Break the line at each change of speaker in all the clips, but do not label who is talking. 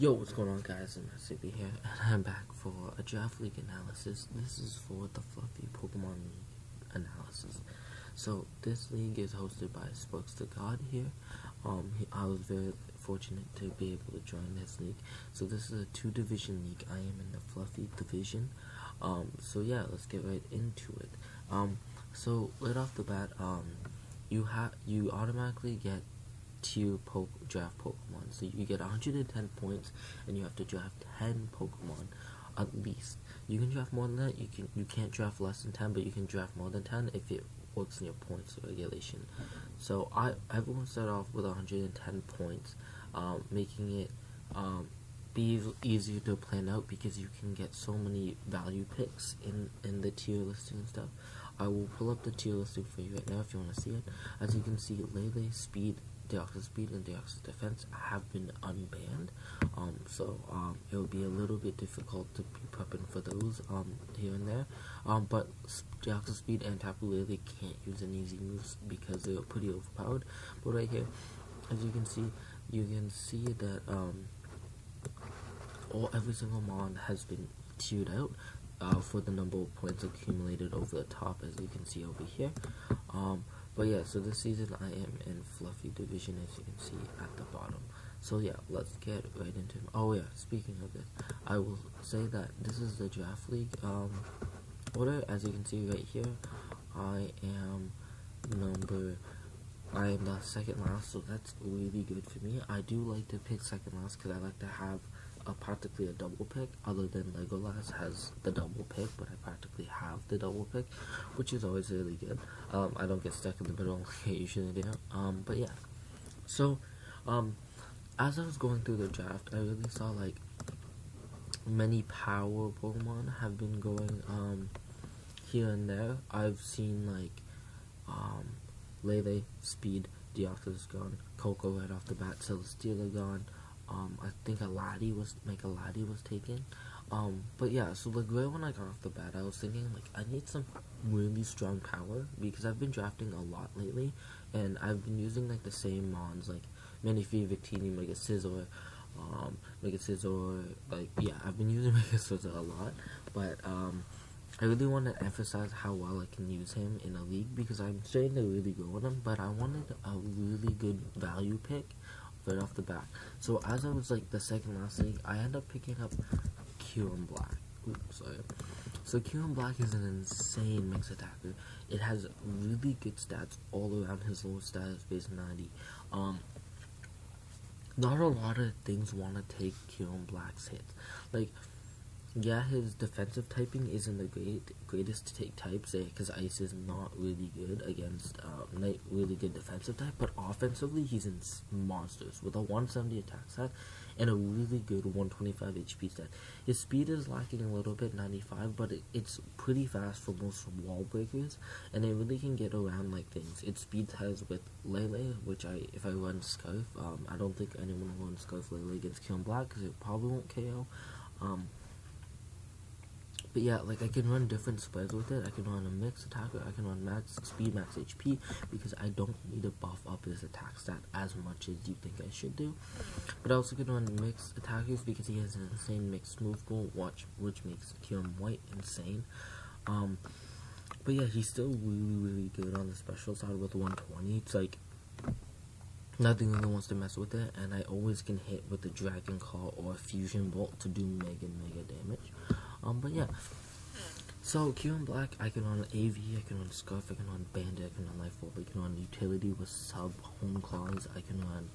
Yo, what's going on, guys? I'm SCP here, and I'm back for a Draft League analysis. This is for the Fluffy Pokemon League analysis. So, this league is hosted by Sparks the God here. I was very fortunate to be able to join this league. So, this is a 2-division league. I am in the Fluffy division. So yeah, let's get right into it. So, right off the bat, you automatically get tier draft Pokemon. So you get 110 points, and you have to draft 10 Pokemon at least. You can draft more than that. You can't draft less than 10, but you can draft more than 10 if it works in your points regulation. So everyone start off with 110 points, making it be easier to plan out because you can get so many value picks in the tier listing and stuff. I will pull up the tier listing for you right now if you want to see it. As you can see, Lele, Speed, Deoxys Speed, and Deoxys Defense have been unbanned, so it will be a little bit difficult to be prepping for those here and there, but Deoxys Speed and Tapu Lele can't use any easy moves because they're pretty overpowered. But right here, as you can see that every single mon has been tiered out for the number of points accumulated over the top, as you can see over here. But yeah, so this season I am in Fluffy division, as you can see at the bottom. So yeah, let's get right into it. Oh yeah, speaking of this, I will say that this is the draft league order. As you can see right here, I am the second last, so that's really good for me. I do like to pick second last because I like to have practically a double pick, other than Legolas has the double pick, but I practically have the double pick, which is always really good. I don't get stuck in the middle like I usually do. But yeah, so as I was going through the draft, I really saw like many power Pokemon have been going here and there. I've seen like Lele, Speed, Deoxys gone, Coco right off the bat, Celesteela gone. I think Aladi was taken. But yeah, so like right when I got off the bat, I was thinking like I need some really strong power because I've been drafting a lot lately, and I've been using like the same mons like Manaphy, Victini, Mega Scizor, like yeah, I've been using Mega Scizor a lot, but I really want to emphasize how well I can use him in a league because I'm starting to really go on him, but I wanted a really good value pick right off the bat. So as I was like the second last league, I ended up picking up Kyurem Black. Oops, sorry. So Kyurem Black is an insane mix attacker. It has really good stats all around. His low status base 90. Not a lot of things want to take Kyurem Black's hits. Like, yeah, his defensive typing isn't the greatest to take types because Ice is not really good against really good defensive type, but offensively he's in monsters with a 170 attack stat and a really good 125 HP stat. His speed is lacking a little bit, 95, but it's pretty fast for most wall breakers, and it really can get around like things. It speed ties with Lele, which if I run Scarf, I don't think anyone will run Scarf Lele against Kyurem Black because it probably won't KO. But yeah, like I can run different spreads with it. I can run a mixed attacker. I can run max speed, max HP because I don't need to buff up his attack stat as much as you think I should do. But I also can run mixed attackers because he has an insane mixed move pool, which makes Kyurem White insane. But yeah, he's still really good on the special side with 120. It's like nothing really wants to mess with it, and I always can hit with the Dragon Claw or Fusion Bolt to do mega damage. But yeah, so Kyurem Black, I can run AV, I can run Scarf, I can run Bandit, I can run Life Orb, I can run Utility with Sub Home Claws, I can run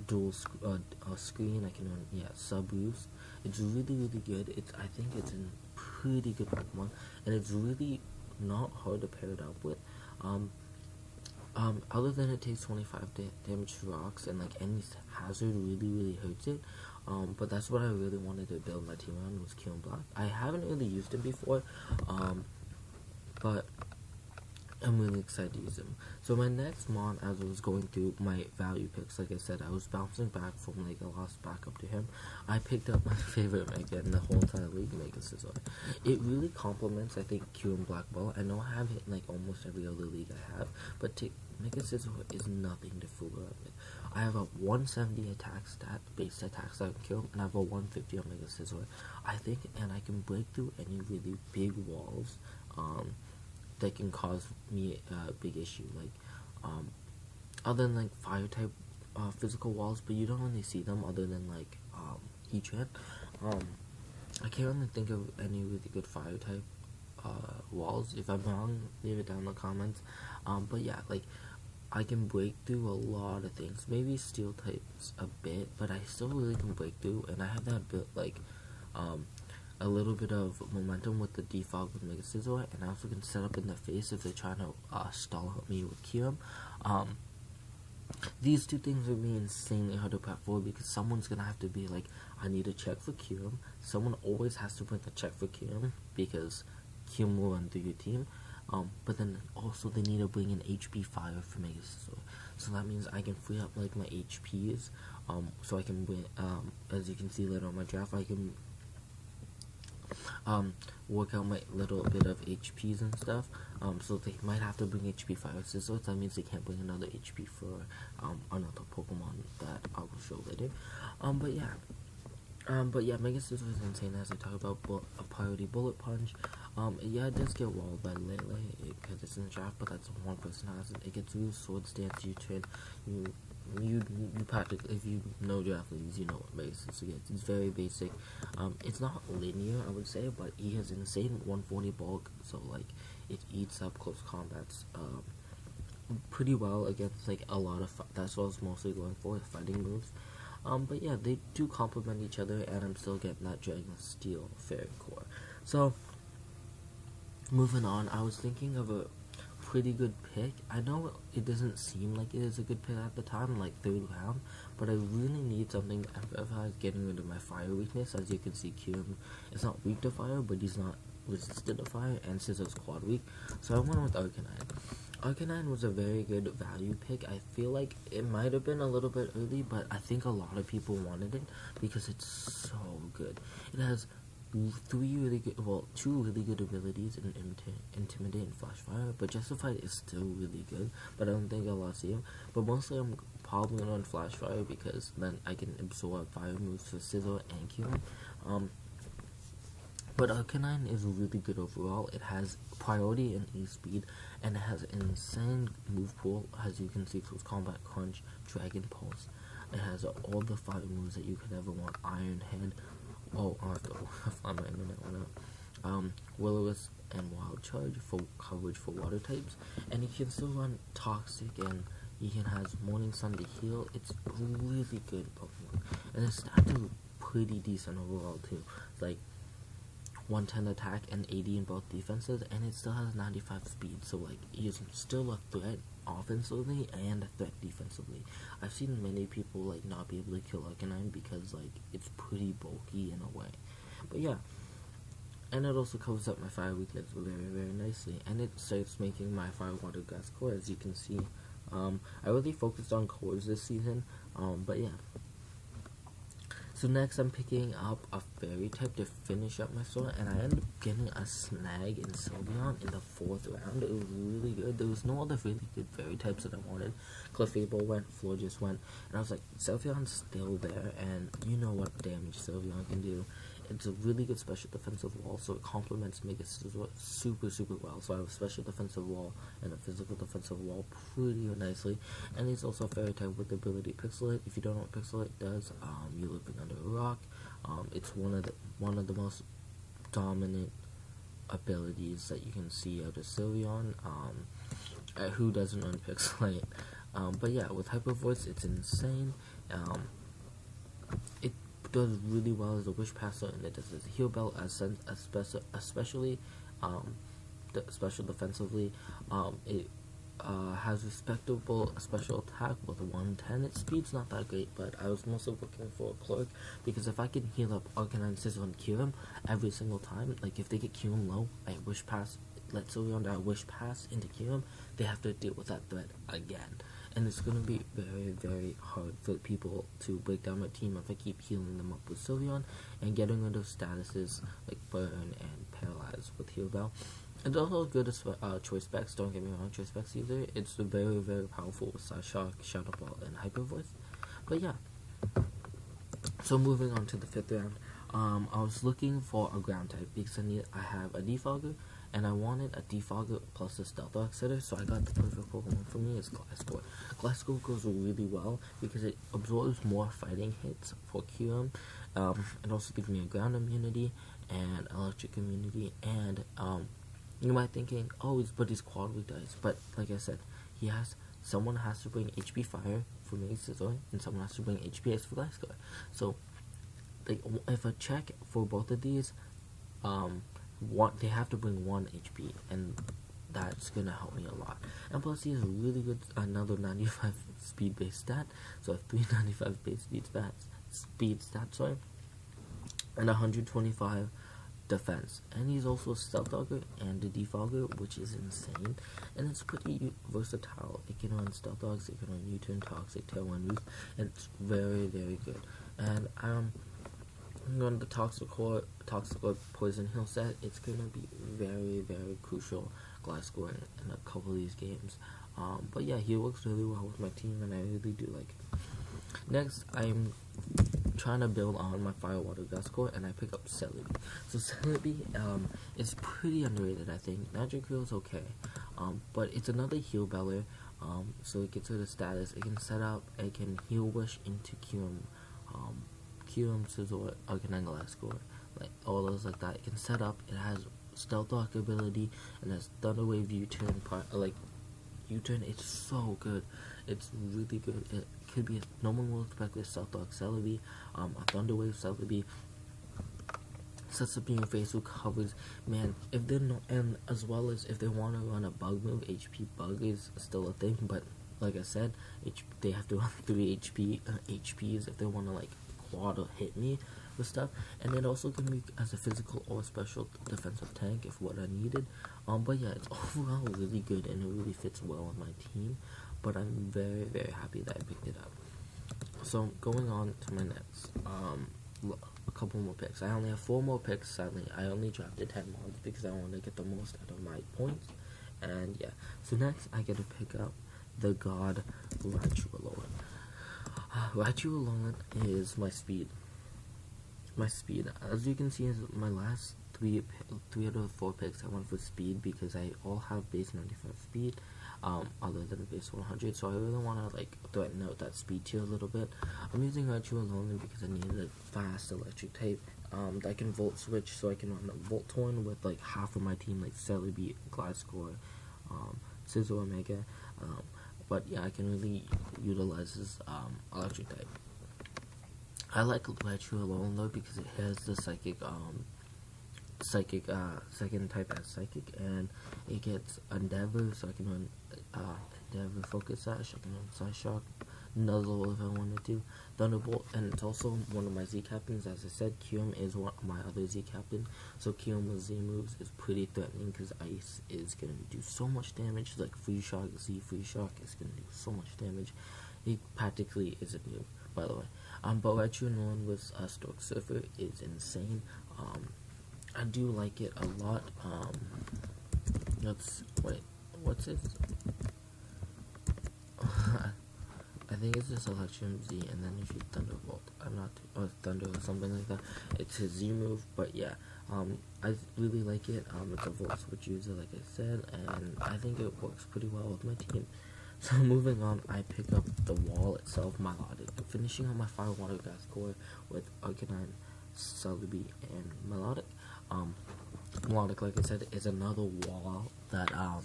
dual screen, I can run Sub Roofs. It's really good. I think it's a pretty good Pokemon, and it's really not hard to pair it up with. Other than it takes 25 damage to rocks, and like any hazard really hurts it. But that's what I really wanted to build my team around, was Kyurem Black. I haven't really used him before, but I'm really excited to use him. So my next mon, as I was going through my value picks, like I said, I was bouncing back from Legolas back up to him. I picked up my favorite Mega in the whole entire league, Mega Scizor. It really complements, I think, Kyurem Black well. I know I have it in like almost every other league I have, but Mega Scizor is nothing to fool around with. I have a 170 attack stat, base attack stat and kill, and I have a 150 Omega Scizor. I think, and I can break through any really big walls that can cause me a big issue, like other than like fire type physical walls, but you don't really see them other than like Heatran. I can't really think of any really good fire type walls. If I'm wrong, leave it down in the comments. But yeah, like I can break through a lot of things. Maybe steel types a bit, but I still really can break through, and I have that bit like a little bit of momentum with the defog with Mega Scizor, and I also can set up in their face if they're trying to stall me with Kyurem. These two things would be insanely hard to prep for because someone's gonna have to be like, I need a check for Kyurem. Someone always has to bring a check for Kyurem because Kyurem will run through your team. But then also they need to bring in HP Fire for Mega Scizor. So that means I can free up like my HPs. So I can bring, as you can see later on my draft, I can work out my little bit of HPs and stuff. So they might have to bring HP Fire Scizor. That means they can't bring another HP for another Pokemon that I will show later. But yeah, Mega Scizor is insane as I talk about a priority Bullet Punch. Yeah, it does get walled by Lele because it's in the draft, but that's one person has it. It gets through Sword Stance, U-Turn. You practically, if you know draft leagues, you know what Mega Scizor gets. It's very basic. It's not linear, I would say, but he has insane 140 bulk, so like it eats up close combats pretty well against like a lot of. That's what I was mostly going for, fighting moves. But yeah, they do complement each other, and I'm still getting that Dragon Steel Fairy Core. So, moving on, I was thinking of a pretty good pick. I know it doesn't seem like it is a good pick at the time, like 3rd round, but I really need something to emphasize getting rid of my fire weakness. As you can see, Kyurem is not weak to fire, but he's not resistant to fire, and Scizor's quad weak. So I went with Arcanine. Arcanine was a very good value pick. I feel like it might have been a little bit early, but I think a lot of people wanted it because it's so good. It has two really good abilities in Intimidate and Flash Fire, but Justified is still really good, but I don't think I'll see him. But mostly I'm probably going to run Flash Fire because then I can absorb fire moves for Scizor and Kyurem. But Arcanine is really good overall. It has priority and E-Speed, and it has an insane move pool, as you can see, Close Combat, Crunch, Dragon Pulse. It has all the fire moves that you could ever want. Iron Head. Oh, I have to find my internet one out. Will-O-Wisp and Wild Charge for coverage for water types. And he can still run Toxic, and he can has Morning Sun to heal. It's a really good Pokemon. And his stats are pretty decent overall, too. It's like 110 attack and 80 in both defenses, and it still has 95 speed, so like he's still a threat offensively and a threat defensively. I've seen many people like not be able to kill Arcanine because like it's pretty bulky in a way. But yeah, and it also covers up my fire weakness very, very nicely, and it starts making my fire water grass core, as you can see. I really focused on cores this season, but yeah. So next I'm picking up a fairy type to finish up my sword, and I ended up getting a snag in Sylveon in the 4th round. It was really good. There was no other really good fairy types that I wanted. Clefable went, Florges went, and I was like, Sylveon's still there, and you know what damage Sylveon can do. It's a really good special defensive wall, so it complements Mega Scizor super, super well. So I have a special defensive wall and a physical defensive wall pretty nicely. And it's also a fairy type with the ability Pixelate. If you don't know what Pixelate does, you're living under a rock. It's one of the most dominant abilities that you can see out of Sylveon. Who doesn't run Pixelate? But yeah, with Hyper Voice, it's insane. It does really well as a Wish Passer, and it does as a Heal Bell, especially special defensively. It has respectable special attack with 110. Its speed's not that great, but I was mostly looking for a Clerk, because if I can heal up Arcanine, Scizor, and Kyurem every single time, like if they get Kyurem low, I Wish Pass, let Sylveon die, Wish Pass into Kyurem, they have to deal with that threat again. And it's going to be very, very hard for people to break down my team if I keep healing them up with Sylveon and getting rid of statuses like Burn and Paralyze with Heal Bell. It's also good as choice specs. Don't get me wrong, choice specs either. It's very very powerful with Psyshock, Shadow Ball, and Hyper Voice. But yeah. So moving on to the 5th round. I was looking for a ground type because I have a Defogger, and I wanted a Defogger plus a Stealth Rock setter, so I got the perfect Pokemon for me is Gliscor. Gliscor goes really well because it absorbs more fighting hits for Kyurem. It also gives me a ground immunity and electric immunity, and you might thinking, oh, but he's quad weak dice, but like I said, someone has to bring HP Fire for me, Scizor, and someone has to bring HP Ice for Gliscor. So like, if I check for both of these, they have to bring 1 HP, and that's gonna help me a lot. And plus, he has a really good another 95 speed base stat, so I have 395 base speed stat, sorry, and 125 defense. And he's also a Stealth Dogger and a Defogger, which is insane. And it's pretty versatile. It can run Stealth Dogs, it can run U-Turn, Toxic, Tailwind, Roost, and it's very very good. And on the Toxic Core Poison Heal set, it's gonna be very very crucial Gliscor in a couple of these games. But yeah, he works really well with my team, and I really do like it. Next, I'm trying to build on my Fire Water Gliscor, and I pick up Celebi. So Celebi is pretty underrated, I think. Magikarp is okay, but it's another Heal Beller. So it gets rid of status. It can set up. It can Heal Wish into Kyurem, Scizor, Arcanine, Gliscor, like all those like that. It can set up. It has Stealth Rock ability, and has Thunder Wave U-Turn U-Turn. It's so good. It's really good. It could be no one will expect this Stealth Rock Celebi, a Thunder Wave Celebi. Sets up in your face who covers, man. If they're not, and as well as if they want to run a bug move, HP bug is still a thing. But like I said, they have to run 3 HPs if they want to like quad or hit me with stuff. And it also can be as a physical or special defensive tank if what I needed. But yeah, it's overall really good, and it really fits well with my team. But I'm very very happy that I picked it up. So going on to my next a couple more picks. I only have 4 more picks. Sadly, I only drafted 10 mods because I want to get the most out of my points. And yeah, so next I get to pick up the God Raichu. Raichu is my speed. As you can see, is my last 3 out of 4 picks I went for speed because I all have base 95 speed, other than base 100. So I really want to like threaten out that speed tier a little bit. I'm using Raichu only because I need a fast electric type that can Volt Switch, so I can run a Voltorn with like half of my team, like Celebi, Gliscor, Scizor, Omega. But yeah, I can really utilize this electric type. I like Raichu alone though because it has the psychic second type as psychic, and it gets Endeavor, so I can run Endeavor, Focus Sash, I can run Psyshock, Nuzzle if I wanted to, Thunderbolt, and it's also one of my Z captains. As I said, Kyurem is my other Z captain, so Kyurem with Z moves is pretty threatening because Ice is going to do so much damage, like Free Shock, Z Free Shock is going to do so much damage. It practically is a noob, by the way. But Raichu alone with Stork Surfer is insane. I do like it a lot. What's it? I think it's just Electrum Z, and then if you Thunderbolt, or Thunder or something like that, it's his Z move. But yeah, I really like it. It's a Volt Switch user, like I said, and I think it works pretty well with my team. So moving on, I pick up the wall itself, Milotic, finishing on my Fire Water Gliscor with Arcanine, Celebi, and Milotic. Milotic, like I said, is another wall that I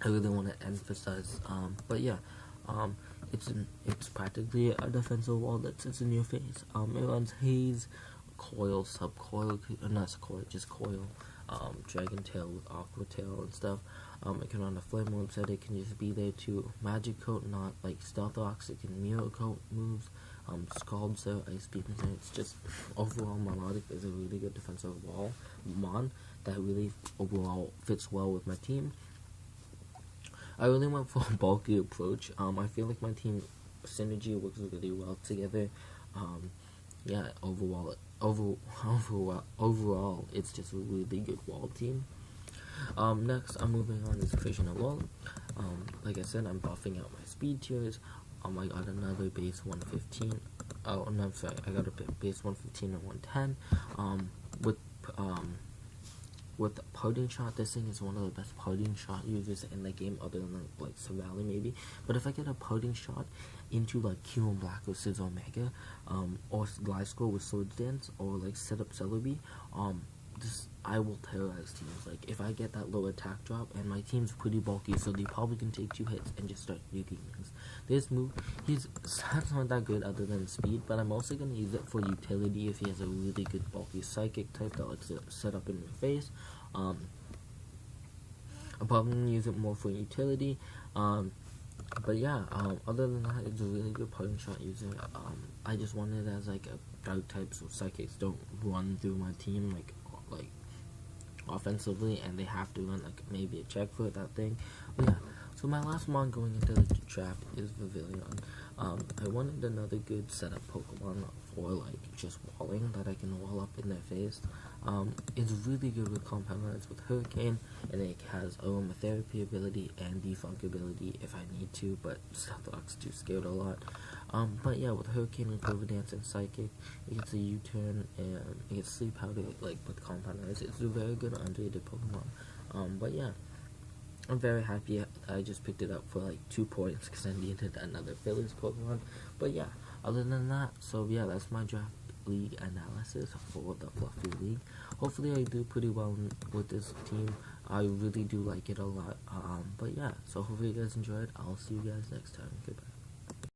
really want to emphasize. But yeah, it's practically a defensive wall that sits in your face. It runs Haze, Coil, Subcoil, not Coil, just Coil, Dragon Tail with Aqua Tail and stuff. It can run a Flame Orb set. It can just be there to Magic Coat, not like Stealth Rocks. It can Mirror Coat moves, Scald Cell, Ice Beam. It's just overall Milotic is a really good defensive wall mon that really overall fits well with my team. I really went for a bulky approach. I feel like my team synergy works really well together. Yeah, overall, it's just a really good wall team. Next, I'm moving on is Christian Evolve. Like I said, I'm buffing out my speed tiers. I got another base 115. Oh, no, I'm sorry. I got a base 115 and 110. With parting shot, this thing is one of the best parting shot users in the game, other than like Savali maybe. But if I get a parting shot into like Q and Black versus Omega, or Gliscor with Sword Dance, or like set up Celebi, I will terrorize teams. Like if I get that low attack drop and my team's pretty bulky, so they probably can take 2 hits and just start nuking things. This move, his stats aren't that good other than speed, but I'm also gonna use it for utility if he has a really good bulky psychic type that lets it set up in your face. I'm probably gonna use it more for utility. But yeah, other than that, it's a really good parting shot user. I just want it as like a dark type, so psychics don't run through my team like offensively, and they have to run like maybe a check for that thing. But yeah, so my last mon going into the draft is Vivillon. I wanted another good setup Pokemon for like just walling that I can wall up in their face. It's really good with Compound with Hurricane, and it has aromatherapy ability and defunk ability if I need to, but Stealthrock's too scared a lot. But yeah, with Hurricane and Clover Dance and Psychic, it gets a U-turn and it gets Sleep Powder like with Compound Eyes. It's a very good underrated Pokemon. But yeah, I'm very happy I just picked it up for like 2 points because I needed another Phillies Pokemon. But yeah, other than that, so yeah, that's my draft league analysis for the Fluffy League. Hopefully I do pretty well with this team. I really do like it a lot. But yeah, so hopefully you guys enjoyed. I'll see you guys next time. Goodbye.